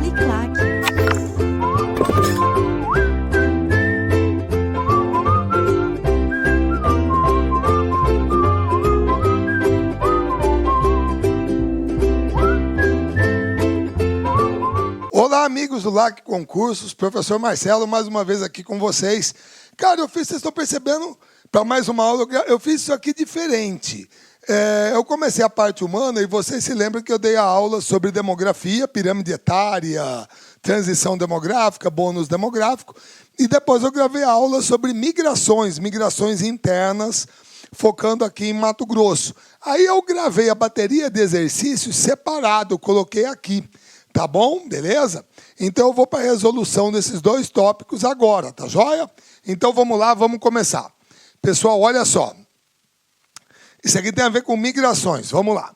Uniclac. Olá, amigos do LAC Concursos, professor Marcelo, mais uma vez aqui com vocês. Cara, vocês estão percebendo, para mais uma aula, eu fiz isso aqui diferente. Eu comecei a parte humana e vocês se lembram que eu dei a aula sobre demografia, pirâmide etária, transição demográfica, bônus demográfico, e depois eu gravei a aula sobre migrações internas, focando aqui em Mato Grosso. Aí eu gravei a bateria de exercícios separado, coloquei aqui. Tá bom? Beleza? Então eu vou para a resolução desses dois tópicos agora, tá joia? Então vamos lá, vamos começar. Pessoal, olha só. Isso aqui tem a ver com migrações. Vamos lá.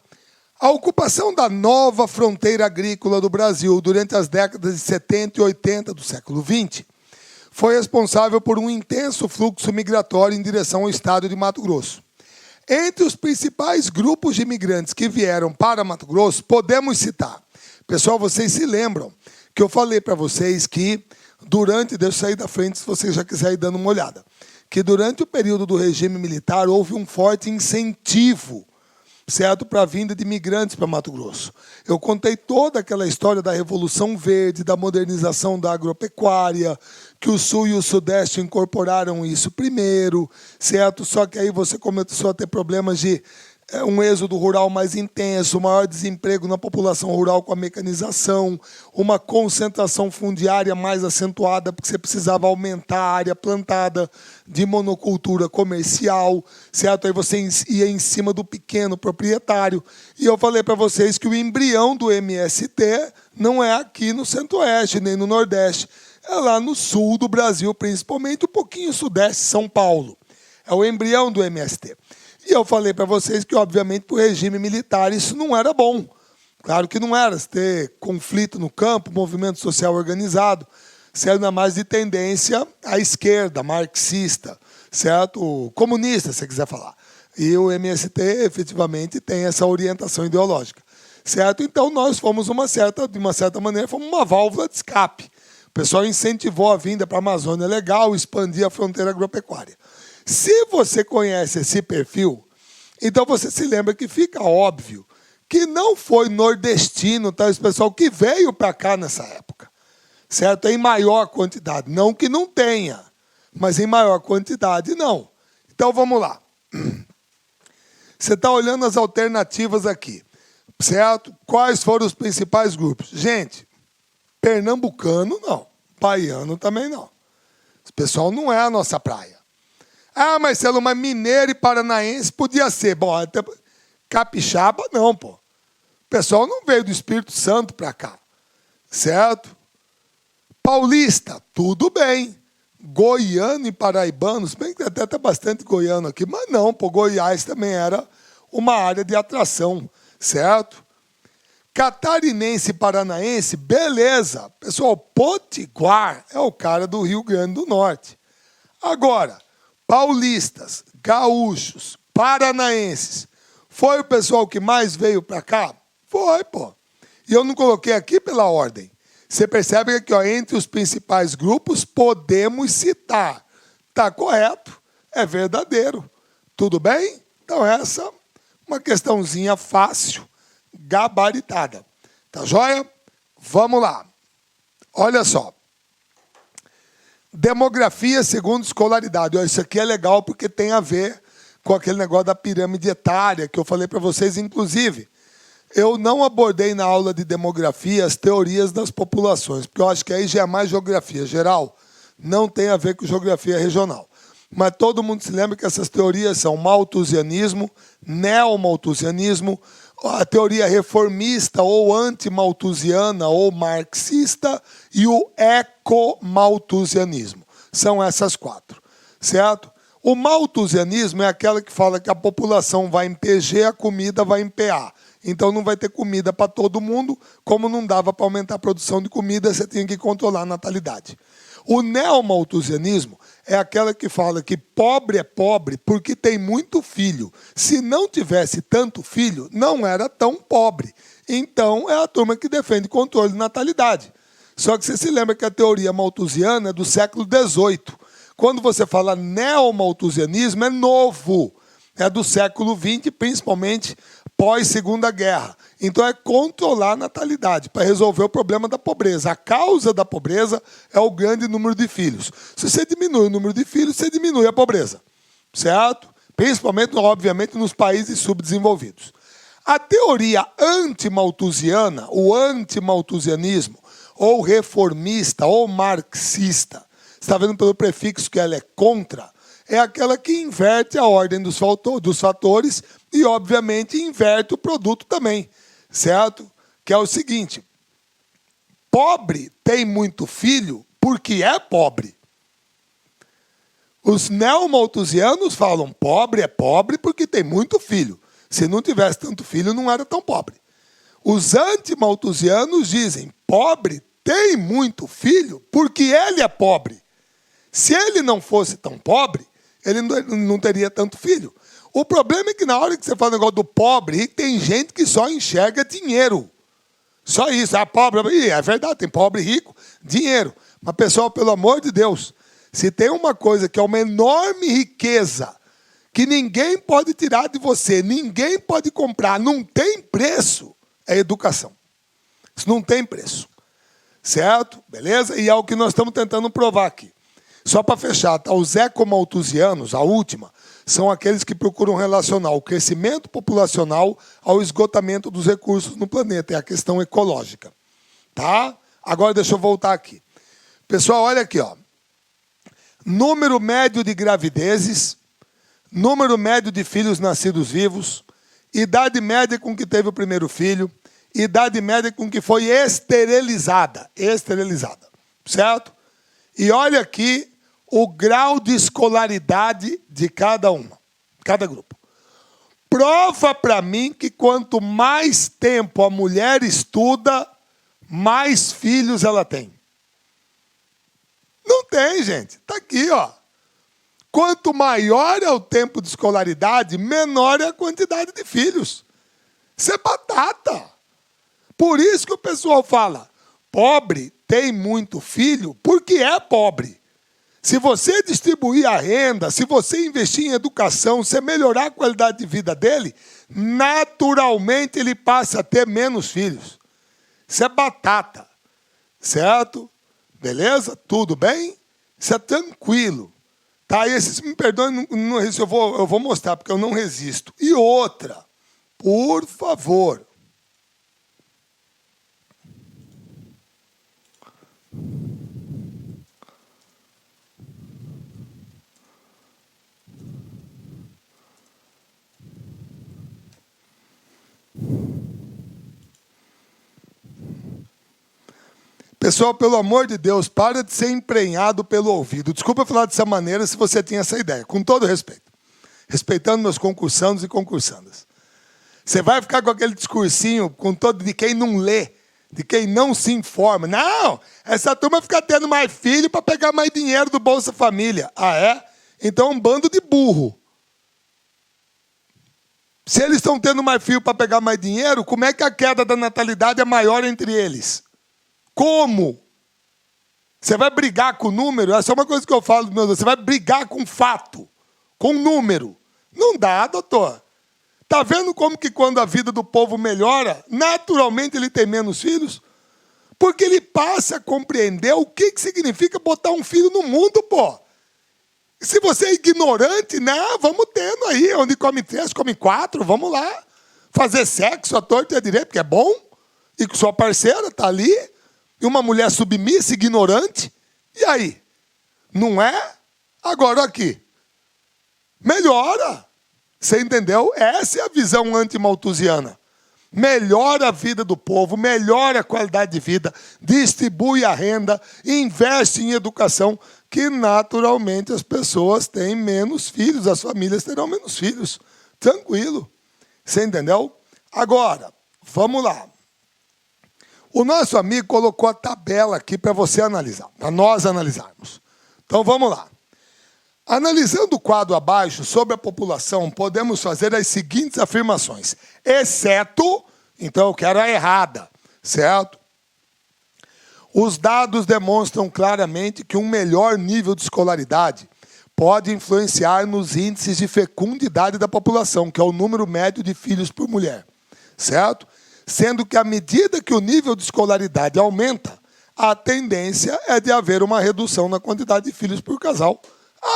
A ocupação da nova fronteira agrícola do Brasil durante as décadas de 70 e 80 do século XX foi responsável por um intenso fluxo migratório em direção ao estado de Mato Grosso. Entre os principais grupos de imigrantes que vieram para Mato Grosso, podemos citar. Pessoal, vocês se lembram que eu falei para vocês que durante, deixa eu sair da frente se vocês já quiserem ir dando uma olhada, que durante o período do regime militar houve um forte incentivo, certo, para a vinda de imigrantes para Mato Grosso. Eu contei toda aquela história da Revolução Verde, da modernização da agropecuária, que o Sul e o Sudeste incorporaram isso primeiro, certo? Só que aí você começou a ter problemas de um êxodo rural mais intenso, maior desemprego na população rural com a mecanização, uma concentração fundiária mais acentuada, porque você precisava aumentar a área plantada de monocultura comercial, certo? Aí você ia em cima do pequeno proprietário. E eu falei para vocês que o embrião do MST não é aqui no Centro-Oeste, nem no Nordeste, é lá no sul do Brasil, principalmente um pouquinho sudeste, São Paulo. É o embrião do MST. E eu falei para vocês que, obviamente, para o regime militar isso não era bom. Claro que não era. Você ter conflito no campo, movimento social organizado, sendo mais de tendência à esquerda, marxista, certo? Comunista, se você quiser falar. E o MST, efetivamente, tem essa orientação ideológica, certo? Então, nós fomos, de uma certa maneira, fomos uma válvula de escape. O pessoal incentivou a vinda para a Amazônia legal, expandir a fronteira agropecuária. Se você conhece esse perfil, então você se lembra que fica óbvio que não foi nordestino, tá, esse pessoal que veio para cá nessa época, certo? Em maior quantidade. Não que não tenha, mas em maior quantidade não. Então vamos lá. Você está olhando as alternativas aqui, certo? Quais foram os principais grupos? Gente, pernambucano não, baiano também não. Esse pessoal não é a nossa praia. Ah, Marcelo, mas mineiro e paranaense podia ser. Bom, até capixaba não, pô. O pessoal não veio do Espírito Santo para cá, certo? Paulista, tudo bem. Goiano e paraibano, se bem que até tem bastante goiano aqui, mas não, pô, Goiás também era uma área de atração, certo? Catarinense e paranaense, beleza. Pessoal, potiguar é o cara do Rio Grande do Norte. Agora, paulistas, gaúchos, paranaenses, foi o pessoal que mais veio para cá? Foi, pô. E eu não coloquei aqui pela ordem. Você percebe que aqui, ó, entre os principais grupos, podemos citar. Está correto, é verdadeiro. Tudo bem? Então essa é uma questãozinha fácil, gabaritada. Tá joia? Vamos lá. Olha só. Demografia segundo escolaridade. Isso aqui é legal porque tem a ver com aquele negócio da pirâmide etária que eu falei para vocês. Inclusive, eu não abordei na aula de demografia as teorias das populações, porque eu acho que aí já é mais geografia geral, não tem a ver com geografia regional. Mas todo mundo se lembra que essas teorias são malthusianismo, neomalthusianismo, a teoria reformista ou antimalthusiana ou marxista e o ecomalthusianismo. São essas quatro, certo? O malthusianismo é aquela que fala que a população vai em PG, a comida vai em PA. Então não vai ter comida para todo mundo, como não dava para aumentar a produção de comida, você tinha que controlar a natalidade. O neomalthusianismo é aquela que fala que pobre é pobre porque tem muito filho. Se não tivesse tanto filho, não era tão pobre. Então, é a turma que defende controle de natalidade. Só que você se lembra que a teoria malthusiana é do século XVIII. Quando você fala neomalthusianismo, é novo. É do século XX, principalmente pós-Segunda Guerra. Então é controlar a natalidade para resolver o problema da pobreza. A causa da pobreza é o grande número de filhos. Se você diminui o número de filhos, você diminui a pobreza. Certo? Principalmente, obviamente, nos países subdesenvolvidos. A teoria antimalthusiana, o antimalthusianismo, ou reformista, ou marxista, você está vendo pelo prefixo que ela é contra, é aquela que inverte a ordem dos fatores e, obviamente, inverte o produto também, certo? Que é o seguinte, pobre tem muito filho porque é pobre. Os neomalthusianos falam pobre é pobre porque tem muito filho. Se não tivesse tanto filho, não era tão pobre. Os antimalthusianos dizem pobre tem muito filho porque ele é pobre. Se ele não fosse tão pobre, ele não teria tanto filho. O problema é que na hora que você fala o negócio do pobre, tem gente que só enxerga dinheiro. Só isso. Ah, pobre, é verdade, tem pobre, rico, dinheiro. Mas, pessoal, pelo amor de Deus, se tem uma coisa que é uma enorme riqueza, que ninguém pode tirar de você, ninguém pode comprar, não tem preço, é educação. Isso não tem preço. Certo? Beleza? E é o que nós estamos tentando provar aqui. Só para fechar, tá? Os ecomalthusianos, a última, são aqueles que procuram relacionar o crescimento populacional ao esgotamento dos recursos no planeta. É a questão ecológica. Tá? Agora deixa eu voltar aqui. Pessoal, olha aqui, ó. Número médio de gravidezes, número médio de filhos nascidos vivos, idade média com que teve o primeiro filho, idade média com que foi esterilizada. Esterilizada. Certo? E olha aqui o grau de escolaridade de cada uma, cada grupo. Prova para mim que quanto mais tempo a mulher estuda, mais filhos ela tem. Não tem, gente. Está aqui, ó. Quanto maior é o tempo de escolaridade, menor é a quantidade de filhos. Isso é batata. Por isso que o pessoal fala, pobre tem muito filho porque é pobre. Se você distribuir a renda, se você investir em educação, se melhorar a qualidade de vida dele, naturalmente ele passa a ter menos filhos. Isso é batata. Certo? Beleza? Tudo bem? Isso é tranquilo. Tá? E esses, me perdoem, eu vou mostrar, porque eu não resisto. E outra, por favor. Pessoal, pelo amor de Deus, para de ser emprenhado pelo ouvido. Desculpa eu falar dessa maneira se você tinha essa ideia, com todo respeito. Respeitando meus concursandos e concursandas. Você vai ficar com aquele discursinho com todo de quem não lê, de quem não se informa. Não, essa turma fica tendo mais filho para pegar mais dinheiro do Bolsa Família. Ah, é? Então é um bando de burro. Se eles estão tendo mais filho para pegar mais dinheiro, como é que a queda da natalidade é maior entre eles? Como? Você vai brigar com o número? Essa é uma coisa que eu falo, meu Deus. Você vai brigar com fato, com número. Não dá, doutor. Está vendo como que quando a vida do povo melhora, naturalmente ele tem menos filhos? Porque ele passa a compreender o que significa botar um filho no mundo, pô. Se você é ignorante, não, vamos tendo aí. Onde come 3, come 4, vamos lá. Fazer sexo à torta e à direita, porque é bom. E com sua parceira está ali. E uma mulher submissa, ignorante. E aí? Não é? Agora aqui. Melhora. Você entendeu? Essa é a visão antimalthusiana. Melhora a vida do povo, melhora a qualidade de vida, distribui a renda, investe em educação, que naturalmente as pessoas têm menos filhos, as famílias terão menos filhos. Tranquilo. Você entendeu? Agora, vamos lá. O nosso amigo colocou a tabela aqui para você analisar, para nós analisarmos. Então, vamos lá. Analisando o quadro abaixo sobre a população, podemos fazer as seguintes afirmações. Exceto, então eu quero a errada, certo? Os dados demonstram claramente que um melhor nível de escolaridade pode influenciar nos índices de fecundidade da população, que é o número médio de filhos por mulher, certo? Sendo que, à medida que o nível de escolaridade aumenta, a tendência é de haver uma redução na quantidade de filhos por casal.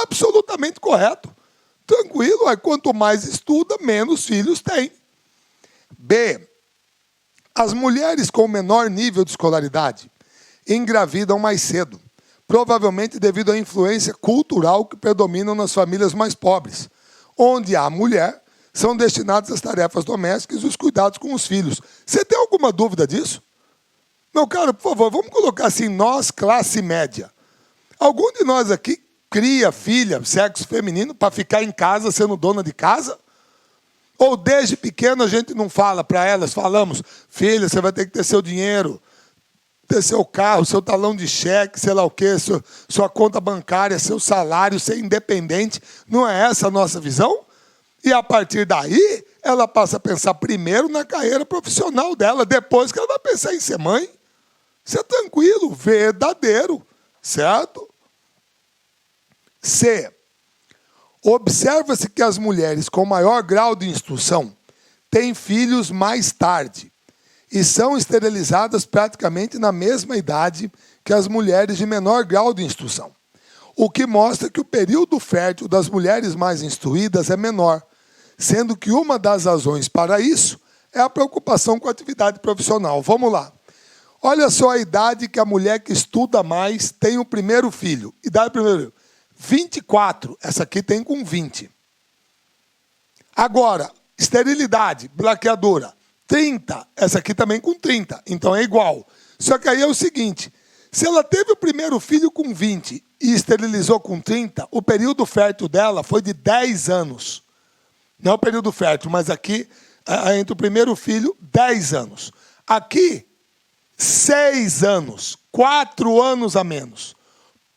Absolutamente correto. Tranquilo, aí quanto mais estuda, menos filhos tem. B. As mulheres com menor nível de escolaridade engravidam mais cedo, provavelmente devido à influência cultural que predomina nas famílias mais pobres, onde a mulher são destinadas às tarefas domésticas e os cuidados com os filhos. Você tem alguma dúvida disso? Meu caro, por favor, vamos colocar assim, nós, classe média. Algum de nós aqui cria filha, sexo feminino, para ficar em casa sendo dona de casa? Ou desde pequeno a gente não fala para elas, falamos, filha, você vai ter que ter seu dinheiro, ter seu carro, seu talão de cheque, sei lá o quê, sua conta bancária, seu salário, ser independente. Não é essa a nossa visão? E a partir daí, ela passa a pensar primeiro na carreira profissional dela, depois que ela vai pensar em ser mãe. Isso é tranquilo, verdadeiro, certo? C. Observa-se que as mulheres com maior grau de instrução têm filhos mais tarde e são esterilizadas praticamente na mesma idade que as mulheres de menor grau de instrução, o que mostra que o período fértil das mulheres mais instruídas é menor, sendo que uma das razões para isso é a preocupação com a atividade profissional. Vamos lá. Olha só a idade que a mulher que estuda mais tem o primeiro filho. Idade primeiro, 24. Essa aqui tem com 20. Agora, esterilidade, bloqueadora, 30. Essa aqui também com 30. Então é igual. Só que aí é o seguinte, se ela teve o primeiro filho com 20 e esterilizou com 30, o período fértil dela foi de 10 anos. Não é o período fértil, mas aqui, entre o primeiro filho, 10 anos. Aqui, 6 anos, 4 anos a menos.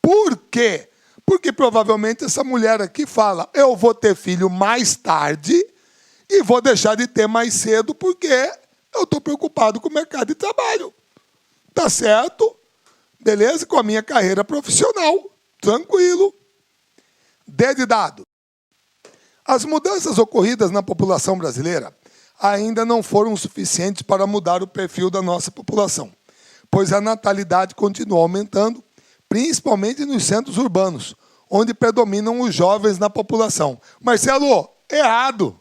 Por quê? Porque provavelmente essa mulher aqui fala, eu vou ter filho mais tarde e vou deixar de ter mais cedo porque eu estou preocupado com o mercado de trabalho. Tá certo? Beleza? Com a minha carreira profissional. Tranquilo. D de dado. As mudanças ocorridas na população brasileira ainda não foram suficientes para mudar o perfil da nossa população, pois a natalidade continua aumentando, principalmente nos centros urbanos, onde predominam os jovens na população. Marcelo, errado.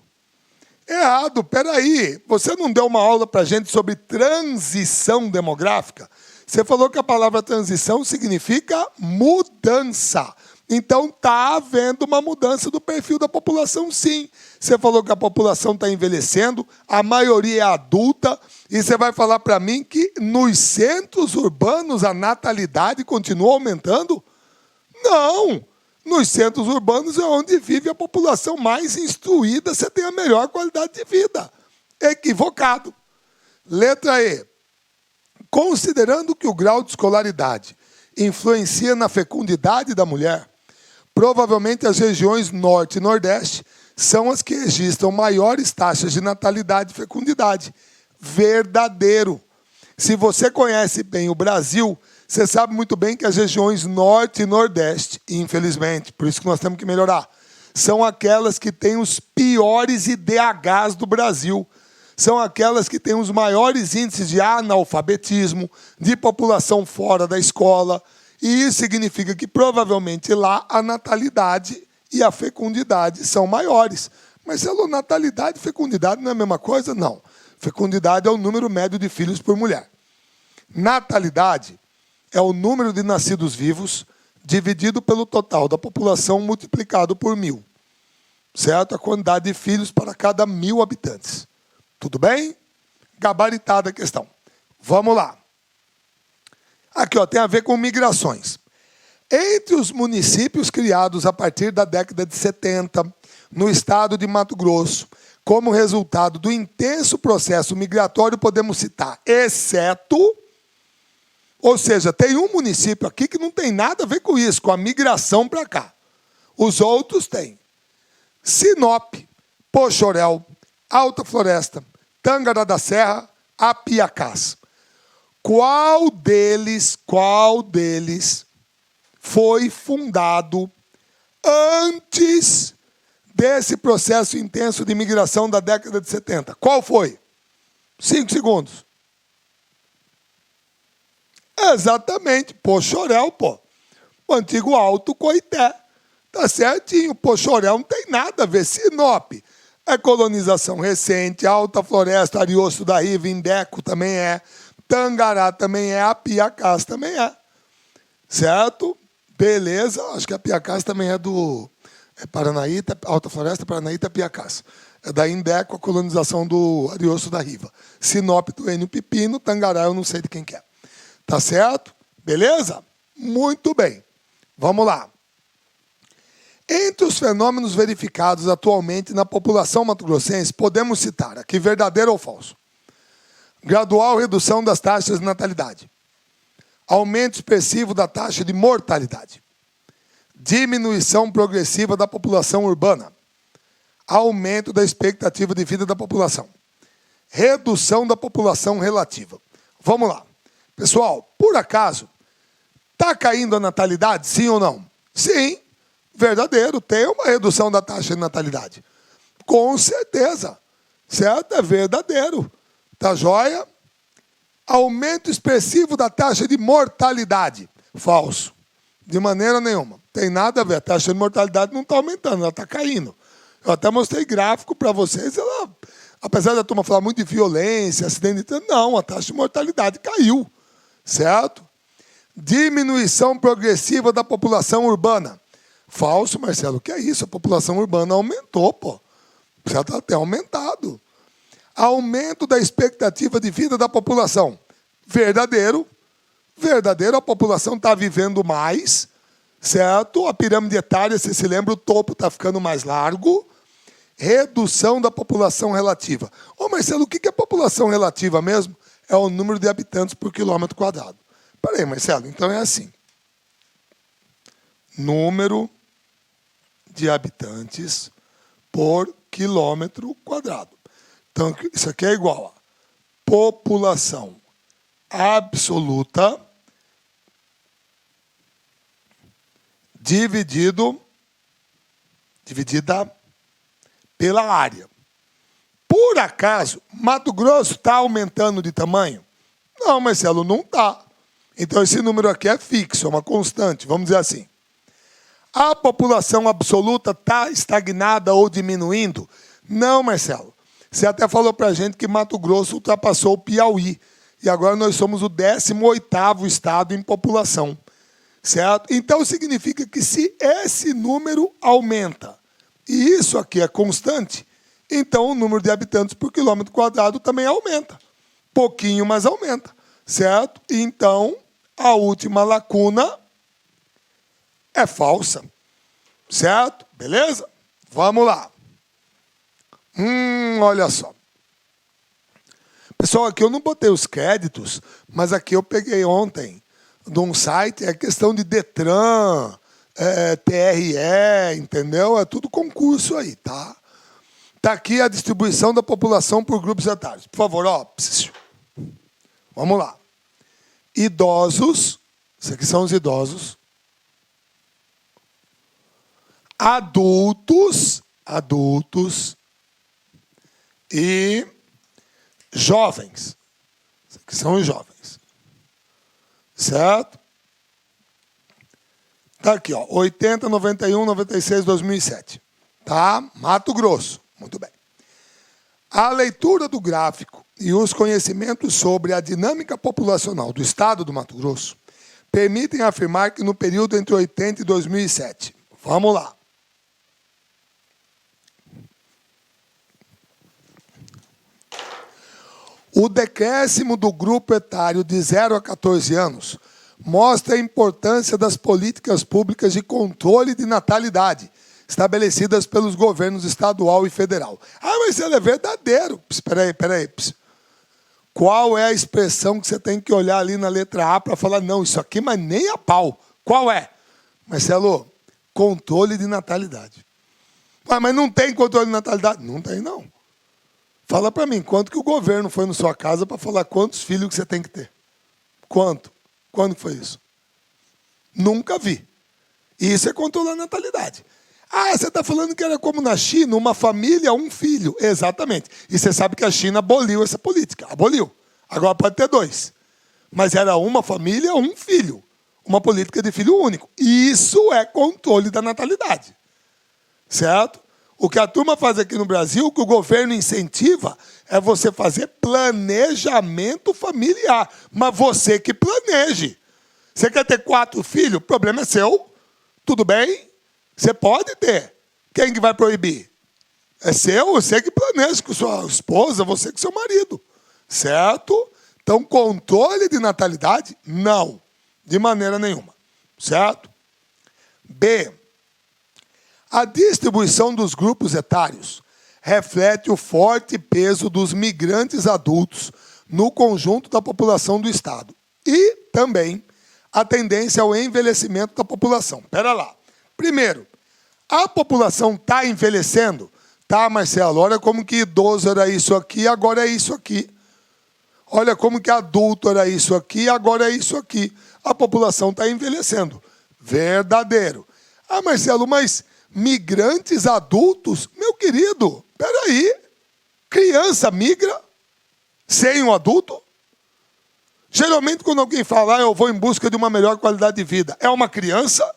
Errado, peraí. Você não deu uma aula para a gente sobre transição demográfica? Você falou que a palavra transição significa mudança. Então, está havendo uma mudança do perfil da população, sim. Você falou que a população está envelhecendo, a maioria é adulta, e você vai falar para mim que nos centros urbanos a natalidade continua aumentando? Não! Nos centros urbanos é onde vive a população mais instruída, você tem a melhor qualidade de vida. Equivocado. Letra E. Considerando que o grau de escolaridade influencia na fecundidade da mulher, provavelmente as regiões Norte e Nordeste são as que registram maiores taxas de natalidade e fecundidade. Verdadeiro. Se você conhece bem o Brasil, você sabe muito bem que as regiões Norte e Nordeste, infelizmente, por isso que nós temos que melhorar, são aquelas que têm os piores IDHs do Brasil. São aquelas que têm os maiores índices de analfabetismo, de população fora da escola. E isso significa que, provavelmente, lá a natalidade e a fecundidade são maiores. Mas, natalidade e fecundidade não é a mesma coisa? Não. Fecundidade é o número médio de filhos por mulher. Natalidade é o número de nascidos vivos dividido pelo total da população multiplicado por 1000. Certo? A quantidade de filhos para cada 1000 habitantes. Tudo bem? Gabaritada a questão. Vamos lá. Aqui, ó, tem a ver com migrações. Entre os municípios criados a partir da década de 70, no estado de Mato Grosso, como resultado do intenso processo migratório, podemos citar, exceto... Ou seja, tem um município aqui que não tem nada a ver com isso, com a migração para cá. Os outros têm. Sinop, Poxoréu, Alta Floresta, Tangará da Serra, Apiacás. Qual deles foi fundado antes desse processo intenso de imigração da década de 70? Qual foi? 5 segundos. Exatamente, Poxoréu, pô. O antigo Alto Coité. Tá certinho, Poxoréu não tem nada a ver. Sinop é colonização recente, Alta Floresta, Ariosto da Riva, Indeco também é, Tangará também é, Apiacás também é. Certo? Beleza, acho que Apiacás também é do Paranaíta, Alta Floresta, Paranaíta, Apiacás. É da Indeco, a colonização do Ariosto da Riva. Sinop do Enio Pipino, Tangará eu não sei de quem que é. Tá certo? Beleza? Muito bem. Vamos lá. Entre os fenômenos verificados atualmente na população mato-grossense, podemos citar aqui verdadeiro ou falso. Gradual redução das taxas de natalidade. Aumento expressivo da taxa de mortalidade. Diminuição progressiva da população urbana. Aumento da expectativa de vida da população. Redução da população relativa. Vamos lá. Pessoal, por acaso, está caindo a natalidade, sim ou não? Sim, verdadeiro, tem uma redução da taxa de natalidade. Com certeza, certo? É verdadeiro. Tá joia? Aumento expressivo da taxa de mortalidade. Falso. De maneira nenhuma. Tem nada a ver. A taxa de mortalidade não está aumentando, ela está caindo. Eu até mostrei gráfico para vocês, ela, apesar da turma falar muito de violência, acidente, não, a taxa de mortalidade caiu. Certo? Diminuição progressiva da população urbana. Falso, Marcelo. O que é isso? A população urbana aumentou, pô. Já está até aumentado. Aumento da expectativa de vida da população. Verdadeiro. Verdadeiro, a população está vivendo mais. Certo? A pirâmide etária, você se lembra, o topo está ficando mais largo. Redução da população relativa. Ô, Marcelo, o que é população relativa mesmo? É o número de habitantes por quilômetro quadrado. Peraí, Marcelo, então é assim. Número de habitantes por quilômetro quadrado. Então, isso aqui é igual a população absoluta dividida pela área. Por acaso, Mato Grosso está aumentando de tamanho? Não, Marcelo, não está. Então, esse número aqui é fixo, é uma constante, vamos dizer assim. A população absoluta está estagnada ou diminuindo? Não, Marcelo. Você até falou para a gente que Mato Grosso ultrapassou o Piauí. E agora nós somos o 18º estado em população. Certo? Então, significa que se esse número aumenta, e isso aqui é constante, então o número de habitantes por quilômetro quadrado também aumenta. Pouquinho, mas aumenta. Certo? Então, a última lacuna é falsa. Certo? Beleza? Vamos lá. Olha só. Pessoal, aqui eu não botei os créditos, mas aqui eu peguei ontem de um site, é questão de Detran, TRE, entendeu? É tudo concurso aí, tá? Tá aqui a distribuição da população por grupos etários. Por favor, ó. Vamos lá. Idosos, esses aqui são os idosos. Adultos e jovens. Esses aqui são os jovens. Certo? Tá aqui, ó. 80, 91, 96, 2007. Tá? Mato Grosso. Muito bem. A leitura do gráfico e os conhecimentos sobre a dinâmica populacional do estado do Mato Grosso permitem afirmar que no período entre 80 e 2007. Vamos lá. O decréscimo do grupo etário de 0 a 14 anos mostra a importância das políticas públicas de controle de natalidade estabelecidas pelos governos estadual e federal. Ah, mas ele é verdadeiro. Espera aí. Qual é a expressão que você tem que olhar ali na letra A para falar, não, isso aqui, mas nem a pau. Qual é? Marcelo, controle de natalidade. Ah, mas não tem controle de natalidade? Não tem, não. Fala para mim, quanto que o governo foi na sua casa para falar quantos filhos que você tem que ter? Quanto? Quando foi isso? Nunca vi. Isso é controlar a natalidade. Ah, você está falando que era como na China, uma família, um filho. Exatamente. E você sabe que a China aboliu essa política. Aboliu. Agora pode ter 2. Mas era uma família, um filho. Uma política de filho único. Isso é controle da natalidade. Certo? O que a turma faz aqui no Brasil, o que o governo incentiva, é você fazer planejamento familiar. Mas você que planeje. Você quer ter 4 filhos? O problema é seu. Tudo bem? Você pode ter. Quem que vai proibir? É seu, você que planeja com sua esposa, você com seu marido. Certo? Então, controle de natalidade, não. De maneira nenhuma. Certo? B. A distribuição dos grupos etários reflete o forte peso dos migrantes adultos no conjunto da população do Estado. E também a tendência ao envelhecimento da população. Espera lá. Primeiro, a população está envelhecendo? Tá, Marcelo, olha como que idoso era isso aqui, agora é isso aqui. Olha como que adulto era isso aqui, agora é isso aqui. A população está envelhecendo. Verdadeiro. Ah, Marcelo, mas migrantes adultos? Meu querido, peraí. Criança migra sem um adulto? Geralmente, quando alguém fala, eu vou em busca de uma melhor qualidade de vida, é uma criança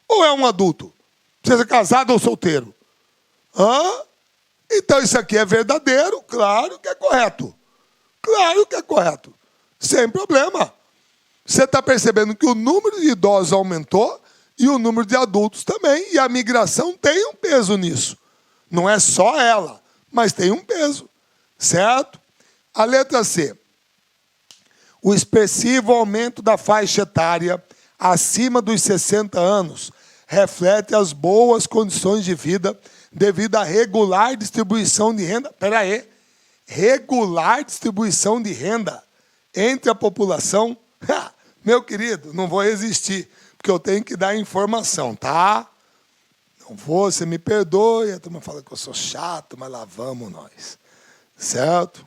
ou é um adulto? Precisa ser casado ou solteiro? Hã? Então, isso aqui é verdadeiro, claro que é correto. Claro que é correto. Sem problema. Você está percebendo que o número de idosos aumentou e o número de adultos também. E a migração tem um peso nisso. Não é só ela, mas tem um peso. Certo? A letra C. O expressivo aumento da faixa etária acima dos 60 anos reflete as boas condições de vida devido à regular distribuição de renda. Espera aí. Regular distribuição de renda entre a população. Meu querido, não vou resistir, porque eu tenho que dar informação, tá? Não vou, você me perdoe, a turma fala que eu sou chato, mas lá vamos nós. Certo?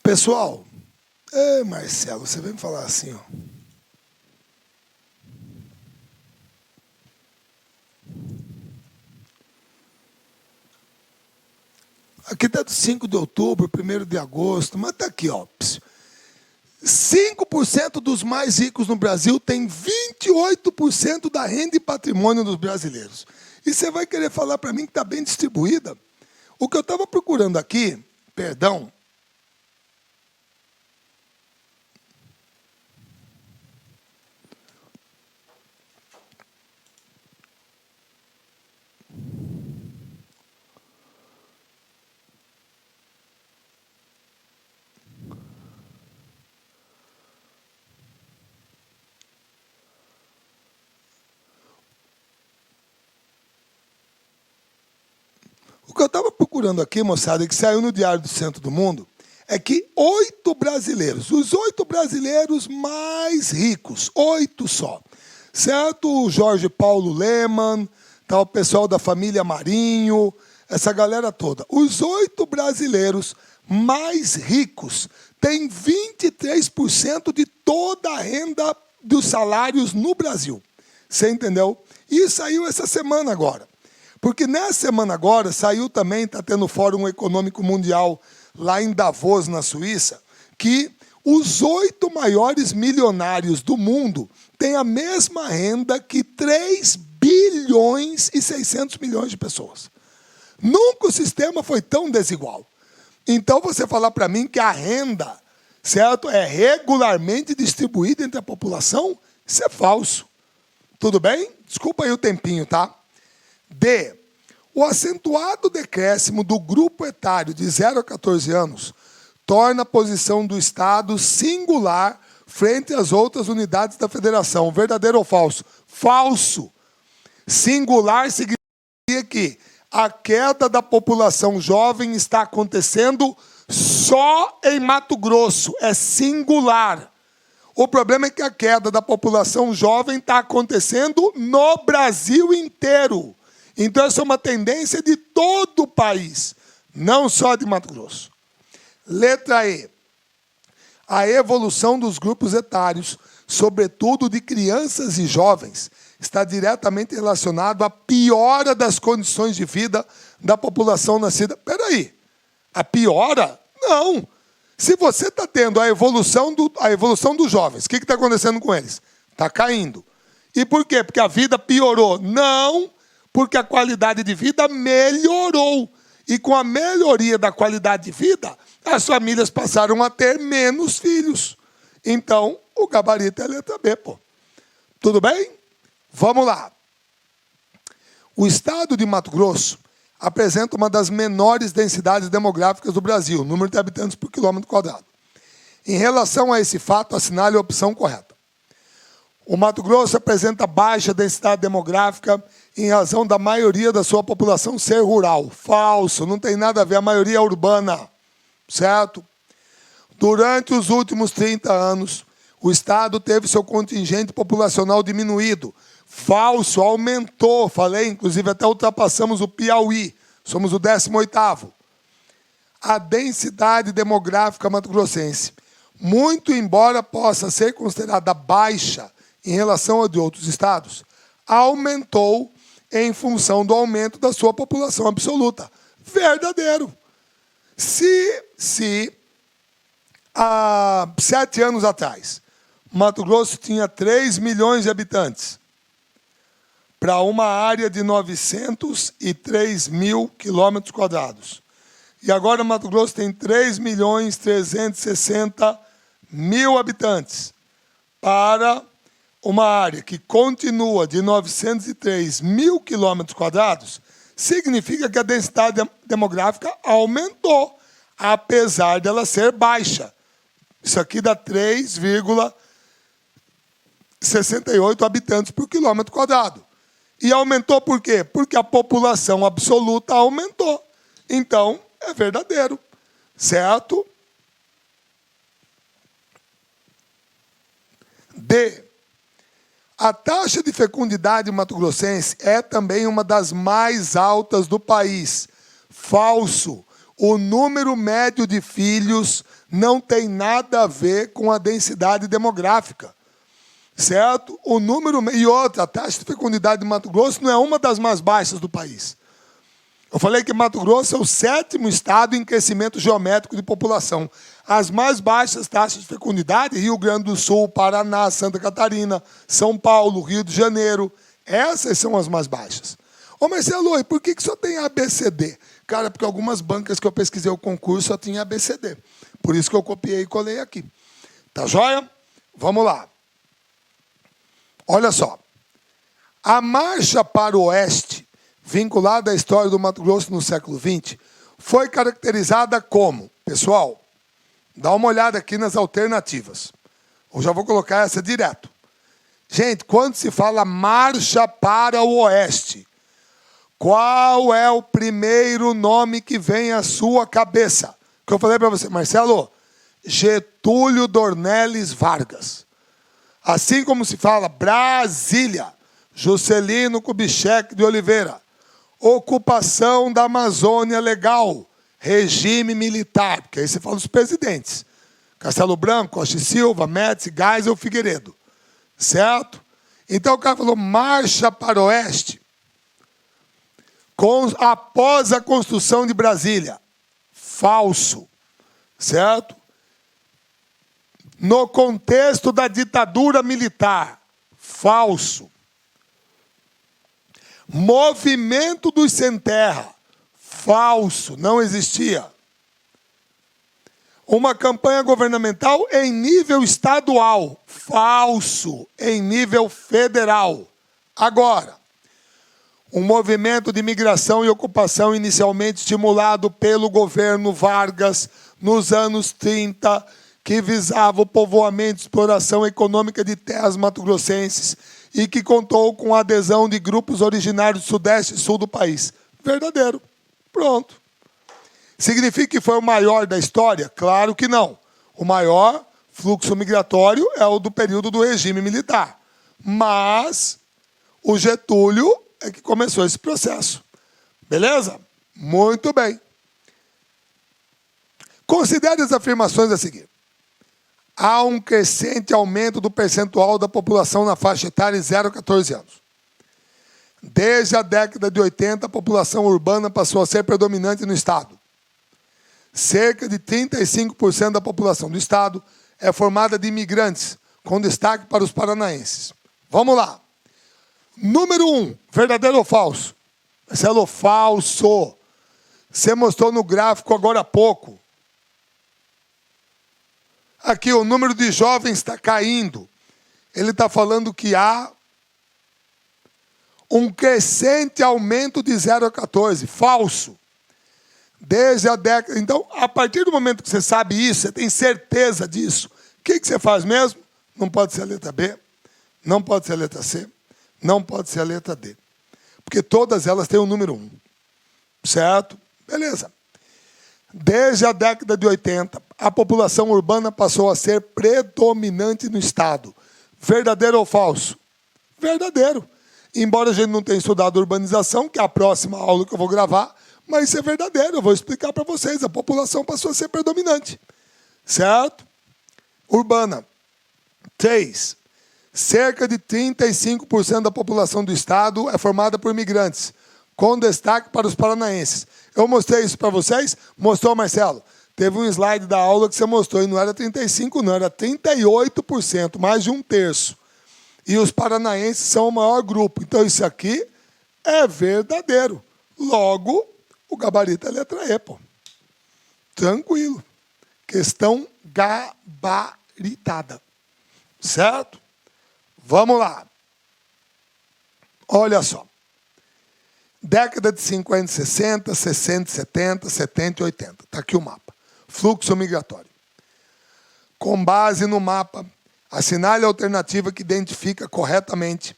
Pessoal, Marcelo, você vem me falar assim, ó. Aqui está do 5 de outubro, 1º de agosto, mas está aqui, ó. 5% dos mais ricos no Brasil tem 28% da renda e patrimônio dos brasileiros. E você vai querer falar para mim que está bem distribuída? O que eu estava procurando aqui, perdão, o que eu estava procurando aqui, moçada, que saiu no Diário do Centro do Mundo, é que 8 brasileiros, os 8 brasileiros mais ricos, 8 só, certo? O Jorge Paulo Lemann, tá, o pessoal da família Marinho, essa galera toda. Os 8 brasileiros mais ricos têm 23% de toda a renda dos salários no Brasil. Você entendeu? E saiu essa semana agora. Porque nessa semana agora saiu também, está tendo o Fórum Econômico Mundial lá em Davos, na Suíça, que os 8 maiores milionários do mundo têm a mesma renda que 3 bilhões e 600 milhões de pessoas. Nunca o sistema foi tão desigual. Então você falar para mim que a renda, certo, é regularmente distribuída entre a população, isso é falso. Tudo bem? Desculpa aí o tempinho, tá? D. O acentuado decréscimo do grupo etário de 0 a 14 anos torna a posição do Estado singular frente às outras unidades da federação. Verdadeiro ou falso? Falso. Singular significa que a queda da população jovem está acontecendo só em Mato Grosso. É singular. O problema é que a queda da população jovem está acontecendo no Brasil inteiro. Então, essa é uma tendência de todo o país, não só de Mato Grosso. Letra E. A evolução dos grupos etários, sobretudo de crianças e jovens, está diretamente relacionado à piora das condições de vida da população nascida. Espera aí, a piora? Não. Se você está tendo a evolução dos jovens, o que está acontecendo com eles? Está caindo. E por quê? Porque a vida piorou? Não, porque a qualidade de vida melhorou. E com a melhoria da qualidade de vida, as famílias passaram a ter menos filhos. Então, o gabarito é a letra B, pô. Tudo bem? Vamos lá. O estado de Mato Grosso apresenta uma das menores densidades demográficas do Brasil, número de habitantes por quilômetro quadrado. Em relação a esse fato, assinale a opção correta. O Mato Grosso apresenta baixa densidade demográfica em razão da maioria da sua população ser rural. Falso, não tem nada a ver, a maioria é urbana, certo? Durante os últimos 30 anos, o Estado teve seu contingente populacional diminuído. Falso, aumentou, falei, inclusive até ultrapassamos o Piauí, somos o 18º. A densidade demográfica mato-grossense, muito embora possa ser considerada baixa em relação a de outros estados, aumentou em função do aumento da sua população absoluta. Verdadeiro. Se há 7 anos atrás, Mato Grosso tinha 3 milhões de habitantes, para uma área de 903 mil quilômetros quadrados. E agora Mato Grosso tem 3.360.000 habitantes, para uma área que continua de 903 mil quilômetros quadrados, significa que a densidade demográfica aumentou, apesar dela ser baixa. Isso aqui dá 3,68 habitantes por quilômetro quadrado. E aumentou por quê? Porque a população absoluta aumentou. Então, é verdadeiro. Certo? D. A taxa de fecundidade mato-grossense é também uma das mais altas do país. Falso. O número médio de filhos não tem nada a ver com a densidade demográfica. Certo? O número... E outra, a taxa de fecundidade de Mato Grosso não é uma das mais baixas do país. Eu falei que Mato Grosso é o 7º estado em crescimento geométrico de população. As mais baixas taxas de fecundidade, Rio Grande do Sul, Paraná, Santa Catarina, São Paulo, Rio de Janeiro. Essas são as mais baixas. Ô Marcelo, e por que só tem ABCD? Cara, porque algumas bancas que eu pesquisei o concurso só tinha ABCD. Por isso que eu copiei e colei aqui. Tá joia? Vamos lá. Olha só. A marcha para o oeste, vinculada à história do Mato Grosso no século XX, foi caracterizada como... Pessoal, dá uma olhada aqui nas alternativas. Eu já vou colocar essa direto. Gente, quando se fala marcha para o oeste, qual é o primeiro nome que vem à sua cabeça? Que eu falei para você, Marcelo, Getúlio Dornelles Vargas. Assim como se fala Brasília, Juscelino Kubitschek de Oliveira. Ocupação da Amazônia legal, regime militar, porque aí você fala dos presidentes. Castelo Branco, Costa e Silva, Médici, Geisel, Figueiredo. Certo? Então o cara falou, marcha para o oeste, após a construção de Brasília. Falso. Certo? No contexto da ditadura militar. Falso. Movimento dos sem terra. Falso, não existia. Uma campanha governamental em nível estadual. Falso, em nível federal. Agora, Um movimento de migração e ocupação inicialmente estimulado pelo governo Vargas nos anos 30, que visava o povoamento e exploração econômica de terras mato-grossenses e que contou com a adesão de grupos originários do Sudeste e Sul do país. Verdadeiro. Pronto. Significa que foi o maior da história? Claro que não. O maior fluxo migratório é o do período do regime militar. Mas o Getúlio é que começou esse processo. Beleza? Muito bem. Considere as afirmações a seguir. Há um crescente aumento do percentual da população na faixa etária de 0 a 14 anos. Desde a década de 80, a população urbana passou a ser predominante no Estado. Cerca de 35% da população do Estado é formada de imigrantes, com destaque para os paranaenses. Vamos lá. Número 1, verdadeiro ou falso? Marcelo, falso. Você mostrou no gráfico agora há pouco. Aqui, o número de jovens está caindo. Ele está falando que há um crescente aumento de 0 a 14. Falso. Desde a década... Então, a partir do momento que você sabe isso, você tem certeza disso, o que você faz mesmo? Não pode ser a letra B, não pode ser a letra C, não pode ser a letra D. Porque todas elas têm o número 1. Certo? Beleza. Desde a década de 80, a população urbana passou a ser predominante no Estado. Verdadeiro ou falso? Verdadeiro. Embora a gente não tenha estudado urbanização, que é a próxima aula que eu vou gravar, mas isso é verdadeiro, eu vou explicar para vocês. A população passou a ser predominante. Certo? Urbana. 3. Cerca de 35% da população do Estado é formada por imigrantes, com destaque para os paranaenses. Eu mostrei isso para vocês? Mostrou, Marcelo? Teve um slide da aula que você mostrou, e não era 35%, não, era 38%, mais de um terço. E os paranaenses são o maior grupo. Então, isso aqui é verdadeiro. Logo, o gabarito é letra E, pô. Tranquilo. Questão gabaritada. Certo? Vamos lá. Olha só. Década de 50, 60, 60, 70, 70 e 80. Está aqui o mapa. Fluxo migratório. Com base no mapa, assinale a alternativa que identifica corretamente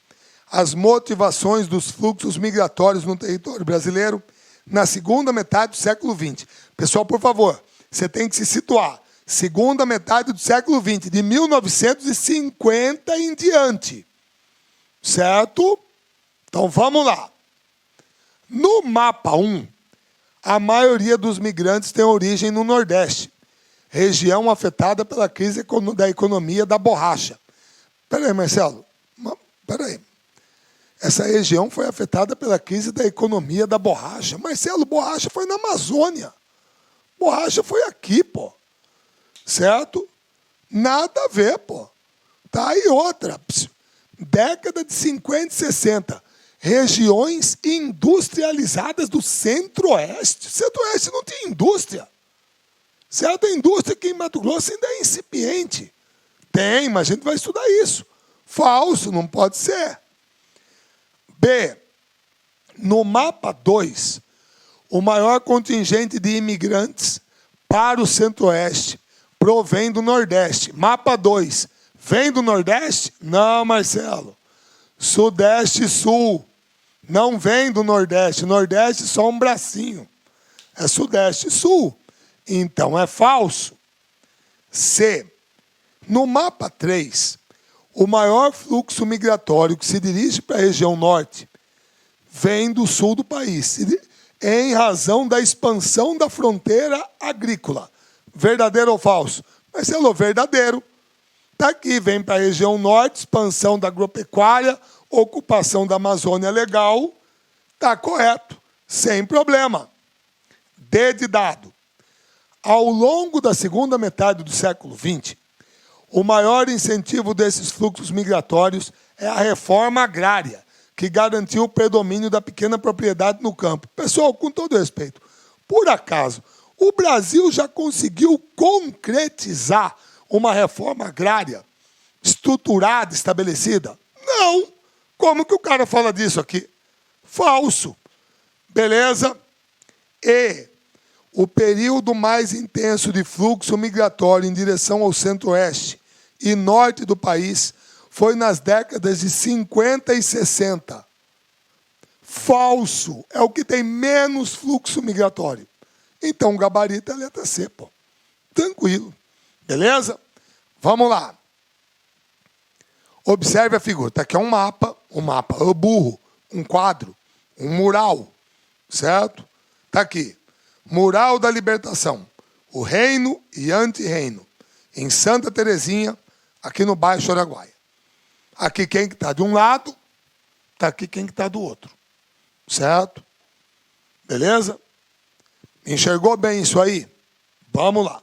as motivações dos fluxos migratórios no território brasileiro na segunda metade do século XX. Pessoal, por favor, você tem que se situar. Segunda metade do século XX, de 1950 em diante. Certo? Então, vamos lá. No mapa 1, a maioria dos migrantes tem origem no Nordeste, região afetada pela crise da economia da borracha. Espera aí, Marcelo. Espera aí. Essa região foi afetada pela crise da economia da borracha. Marcelo, borracha foi na Amazônia. Borracha foi aqui, pô. Certo? Nada a ver, pô. Tá aí outra. Década de 50 e 60. Regiões industrializadas do Centro-Oeste. Centro-Oeste não tem indústria. Certo? A indústria aqui em Mato Grosso ainda é incipiente. Tem, mas a gente vai estudar isso. Falso, não pode ser. B. No mapa 2, o maior contingente de imigrantes para o Centro-Oeste provém do Nordeste. Mapa 2. Vem do Nordeste? Não, Marcelo. Sudeste e Sul. Não vem do Nordeste. Nordeste só um bracinho. É Sudeste e Sul. Então é falso. C. No mapa 3, o maior fluxo migratório que se dirige para a região norte vem do sul do país, em razão da expansão da fronteira agrícola. Verdadeiro ou falso? Marcelo, verdadeiro. Está aqui, vem para a região norte, expansão da agropecuária, ocupação da Amazônia legal. Está correto, sem problema. D de dado. Ao longo da segunda metade do século XX, o maior incentivo desses fluxos migratórios é a reforma agrária, que garantiu o predomínio da pequena propriedade no campo. Pessoal, com todo respeito, por acaso, o Brasil já conseguiu concretizar uma reforma agrária estruturada, estabelecida? Não. Como que o cara fala disso aqui? Falso. Beleza? E o período mais intenso de fluxo migratório em direção ao centro-oeste e norte do país foi nas décadas de 50 e 60. Falso. É o que tem menos fluxo migratório. Então, o gabarito é a letra C, pô. Tranquilo. Beleza? Vamos lá. Observe a figura. Está aqui um mapa, o burro, um quadro, um mural, certo? Está aqui. Mural da Libertação. O reino e antirreino. Em Santa Terezinha, aqui no Baixo Araguaia. Aqui quem está de um lado, está aqui quem está do outro. Certo? Beleza? Enxergou bem isso aí? Vamos lá.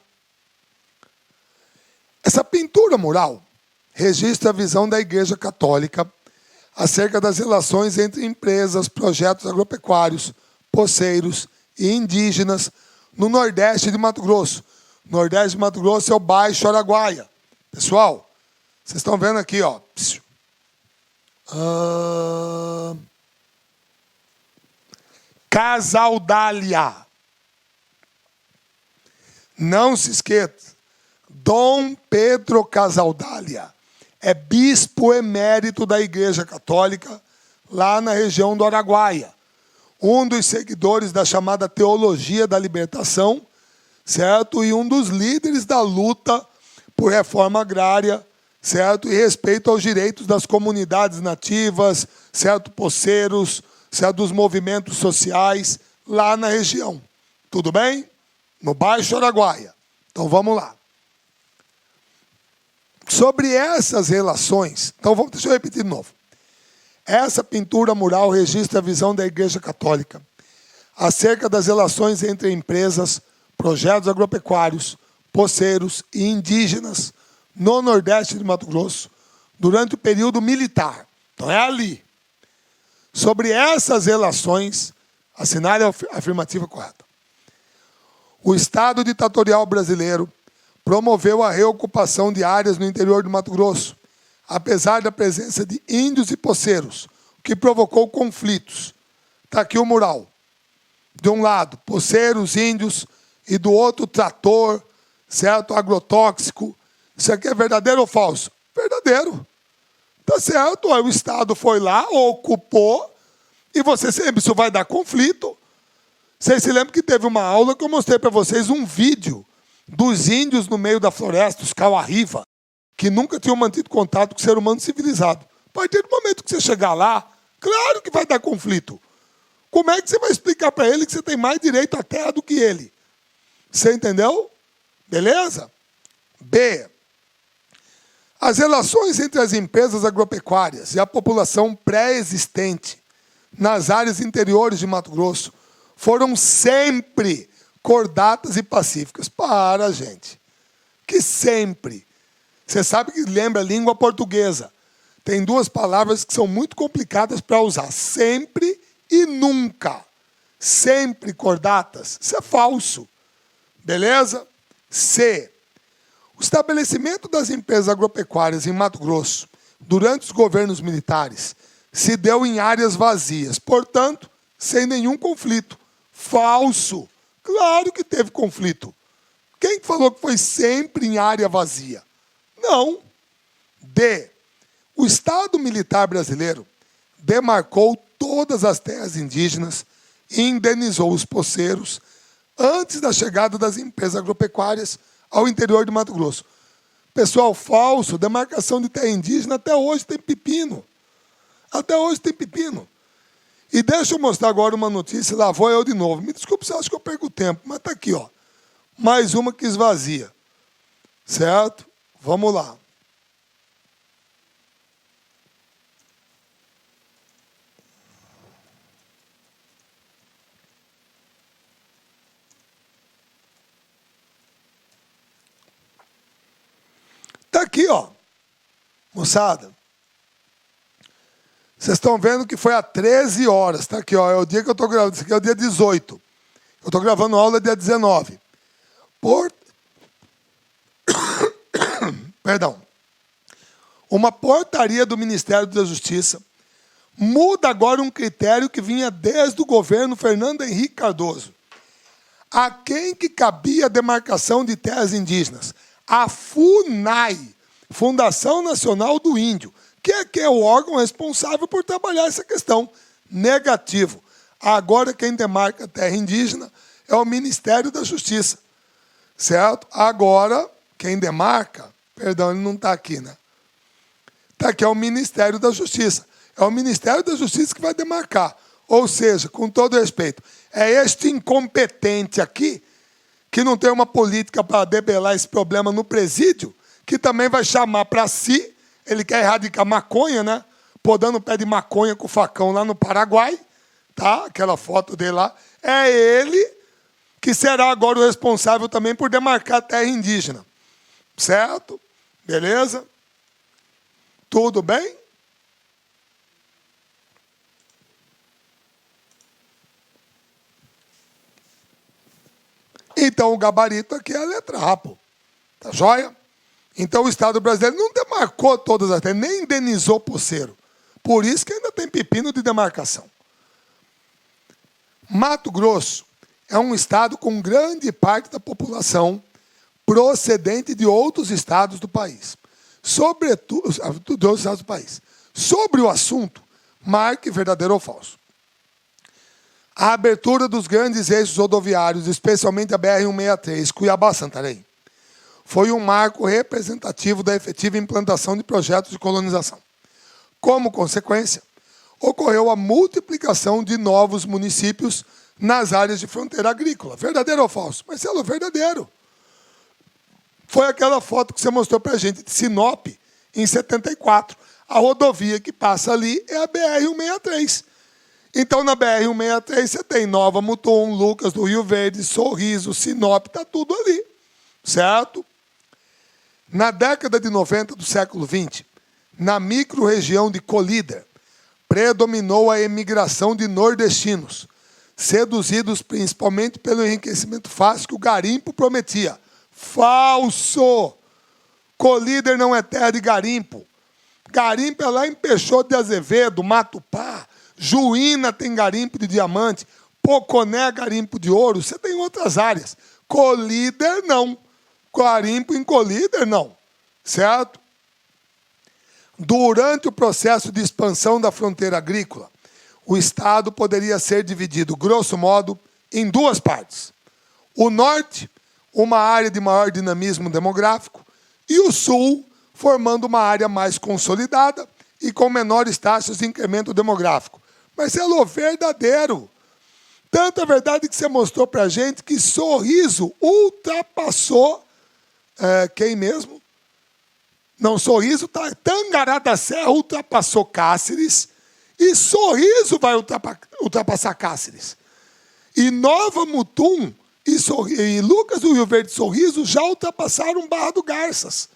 Essa pintura mural registra a visão da Igreja Católica acerca das relações entre empresas, projetos agropecuários, poceiros e indígenas no Nordeste de Mato Grosso. Nordeste de Mato Grosso é o Baixo Araguaia. Pessoal, vocês estão vendo aqui, ó. Casaldália. Não se esqueça. Dom Pedro Casaldália é bispo emérito da Igreja Católica lá na região do Araguaia. Um dos seguidores da chamada Teologia da Libertação, certo? E um dos líderes da luta por reforma agrária, certo? E respeito aos direitos das comunidades nativas, certo? Poceiros, certo? Dos movimentos sociais lá na região. Tudo bem? No Baixo Araguaia. Então vamos lá. Sobre essas relações, então deixa eu repetir de novo. Essa pintura mural registra a visão da Igreja Católica acerca das relações entre empresas, projetos agropecuários, poceiros e indígenas no Nordeste de Mato Grosso durante o período militar. Então é ali. Sobre essas relações, assinale a afirmativa correta. O Estado ditatorial brasileiro promoveu a reocupação de áreas no interior do Mato Grosso, apesar da presença de índios e poceiros, o que provocou conflitos. Está aqui o mural. De um lado, poceiros, índios, e do outro, trator, certo? Agrotóxico. Isso aqui é verdadeiro ou falso? Verdadeiro. Tá certo, aí o Estado foi lá, ocupou, e você sempre, isso vai dar conflito. Vocês se lembram que teve uma aula que eu mostrei para vocês um vídeo dos índios no meio da floresta, os Cauarriva, que nunca tinham mantido contato com o ser humano civilizado. A partir do momento que você chegar lá, claro que vai dar conflito. Como é que você vai explicar para ele que você tem mais direito à terra do que ele? Você entendeu? Beleza? B. As relações entre as empresas agropecuárias e a população pré-existente nas áreas interiores de Mato Grosso foram sempre cordatas e pacíficas. Para, gente. Que sempre. Você sabe que lembra a língua portuguesa. Tem duas palavras que são muito complicadas para usar. Sempre e nunca. Sempre cordatas. Isso é falso. Beleza? C. O estabelecimento das empresas agropecuárias em Mato Grosso, durante os governos militares, se deu em áreas vazias. Portanto, sem nenhum conflito. Falso. Claro que teve conflito. Quem falou que foi sempre em área vazia? Não. D. O Estado militar brasileiro demarcou todas as terras indígenas e indenizou os poceiros antes da chegada das empresas agropecuárias ao interior de Mato Grosso. Pessoal, falso, demarcação de terra indígena até hoje tem pepino. Até hoje tem pepino. E deixa eu mostrar agora uma notícia, lá vou eu de novo. Me desculpe se eu acho que eu perco tempo, mas está aqui, ó. Mais uma que esvazia. Certo? Vamos lá. Está aqui, ó. Moçada. Vocês estão vendo que foi há 13 horas. Está aqui, ó. É o dia que eu estou gravando. Isso aqui é o dia 18. Eu estou gravando a aula dia 19. Perdão. Uma portaria do Ministério da Justiça Muda agora um critério que vinha desde o governo Fernando Henrique Cardoso. A quem que cabia a demarcação de terras indígenas? A FUNAI, Fundação Nacional do Índio, que é o órgão responsável por trabalhar essa questão. Negativo. Agora quem demarca a terra indígena é o Ministério da Justiça. Certo? Agora, quem demarca, perdão, ele não está aqui, né? Está aqui, é o Ministério da Justiça. É o Ministério da Justiça que vai demarcar. Ou seja, com todo respeito, é este incompetente aqui, que não tem uma política para debelar esse problema no presídio, que também vai chamar para si, ele quer erradicar maconha, né? Podando o pé de maconha com o facão lá no Paraguai, tá? Aquela foto dele lá. É ele que será agora o responsável também por demarcar a terra indígena. Certo? Beleza? Tudo bem? Então, o gabarito aqui é a letra A, pô. Tá joia? Então, o Estado brasileiro não demarcou todas as terras, nem indenizou pulseiro. Por isso que ainda tem pepino de demarcação. Mato Grosso é um estado com grande parte da população procedente de outros estados do país. Sobretudo, de outros estados do país. Sobre o assunto, marque verdadeiro ou falso. A abertura dos grandes eixos rodoviários, especialmente a BR-163, Cuiabá-Santarém, foi um marco representativo da efetiva implantação de projetos de colonização. Como consequência, ocorreu a multiplicação de novos municípios nas áreas de fronteira agrícola. Verdadeiro ou falso? Marcelo, verdadeiro. Foi aquela foto que você mostrou para a gente de Sinop, em 74. A rodovia que passa ali é a BR-163. Então, na BR-163, você tem Nova Mutum, Lucas do Rio Verde, Sorriso, Sinop, está tudo ali. Certo? Na década de 90 do século XX, na micro-região de Colíder, predominou a emigração de nordestinos, seduzidos principalmente pelo enriquecimento fácil que o garimpo prometia. Falso! Colíder não é terra de garimpo. Garimpo é lá em Peixoto de Azevedo, Matupá. Juína tem garimpo de diamante. Poconé, garimpo de ouro. Você tem outras áreas. Colíder, não. Garimpo em Colíder, não. Certo? Durante o processo de expansão da fronteira agrícola, o Estado poderia ser dividido, grosso modo, em duas partes. O norte, uma área de maior dinamismo demográfico, e o sul, formando uma área mais consolidada e com menores taxas de incremento demográfico. Marcelo, verdadeiro. Tanto é verdade que você mostrou para a gente que Sorriso ultrapassou... quem mesmo? Não, Sorriso, Tangará da Serra ultrapassou Cáceres e Sorriso vai ultrapassar Cáceres. E Nova Mutum e Lucas do Rio Verde e Sorriso já ultrapassaram Barra do Garças.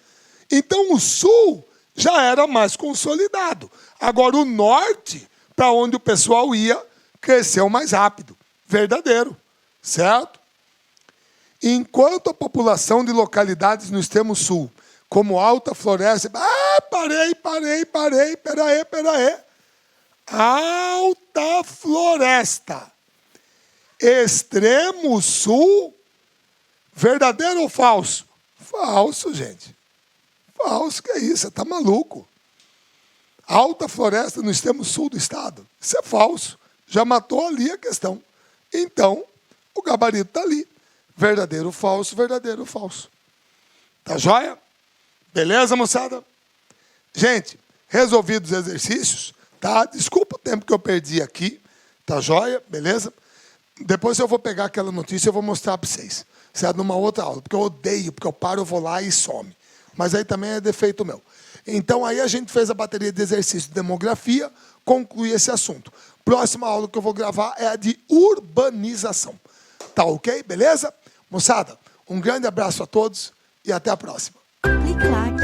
Então o sul já era mais consolidado. Agora o norte, para onde o pessoal ia, cresceu mais rápido. Verdadeiro. Certo? Enquanto a população de localidades no extremo sul, como Alta Floresta... parei, peraí. Alta Floresta. Extremo sul, verdadeiro ou falso? Falso, gente. Falso, que é isso? Você está maluco. Alta Floresta no extremo sul do estado. Isso é falso. Já matou ali a questão. Então, o gabarito está ali. Verdadeiro ou falso, verdadeiro ou falso. Tá joia? Beleza, moçada? Gente, resolvidos os exercícios, tá? Desculpa o tempo que eu perdi aqui. Tá joia? Beleza? Depois eu vou pegar aquela notícia e eu vou mostrar para vocês. Certo? Numa outra aula. Porque eu odeio, porque eu paro, eu vou lá e some. Mas aí também é defeito meu. Então aí a gente fez a bateria de exercício de demografia, conclui esse assunto. Próxima aula que eu vou gravar é a de urbanização. Tá ok? Beleza? Moçada, um grande abraço a todos e até a próxima. Clique like.